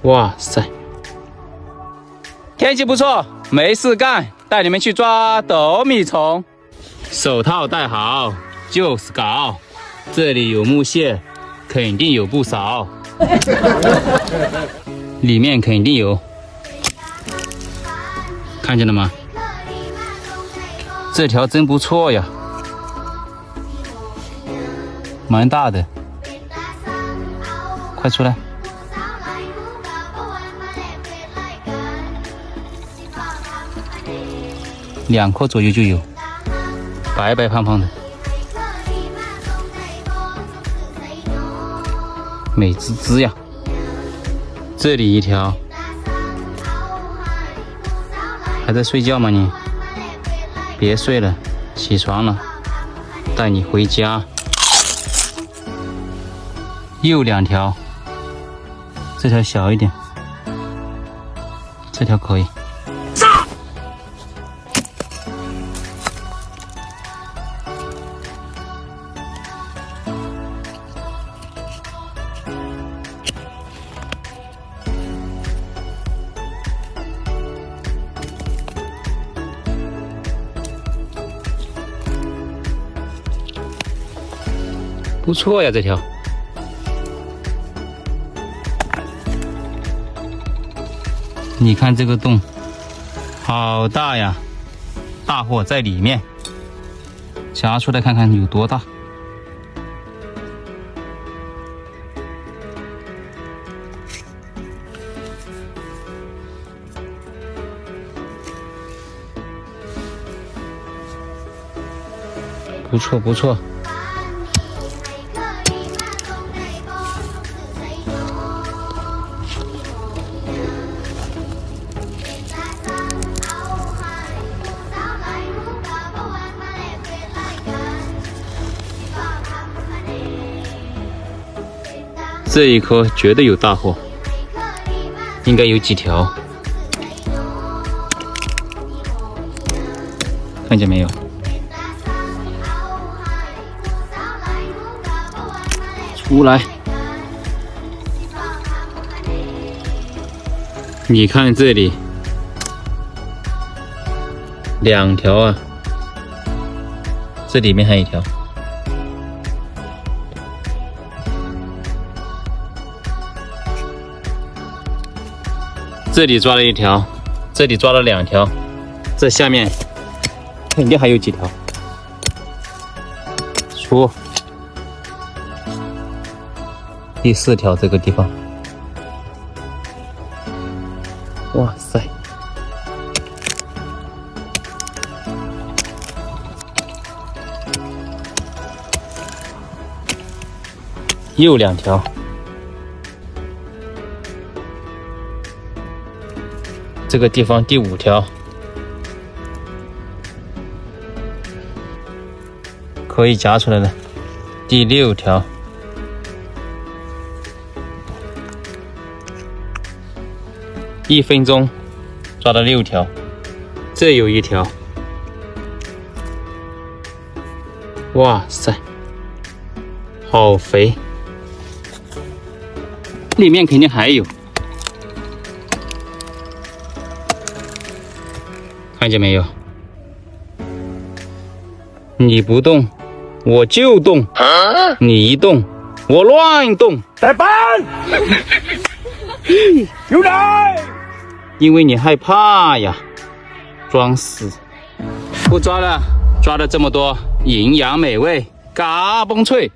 哇塞，天气不错，没事干，带你们去抓斗米虫。手套戴好，就是搞。这里有木屑，肯定有不少，里面肯定有，看见了吗？这条真不错呀，蛮大的，快出来！2颗左右就有，白白胖胖的，美滋滋呀！这里一条，还在睡觉吗你？别睡了，起床了，带你回家。又2条，这条小一点，这条可以。不错呀，这条。你看这个洞，好大呀，大货在里面。夹出来看看有多大。不错不错。这一颗绝对有大货，应该有几条，看见没有？出来！你看这里，2条啊，这里面还有1条。这里抓了1条，这里抓了2条，这下面肯定还有几条。出第4条这个地方，哇塞！又2条。这个地方第5条，可以夹出来了。第6条，1分钟抓到6条，这有1条，哇塞，好肥，里面肯定还有。看见没有？你不动，我就动；你一动，我乱动。带班，有奶。因为你害怕呀，装死。不抓了，抓了这么多，营养美味，嘎嘣脆。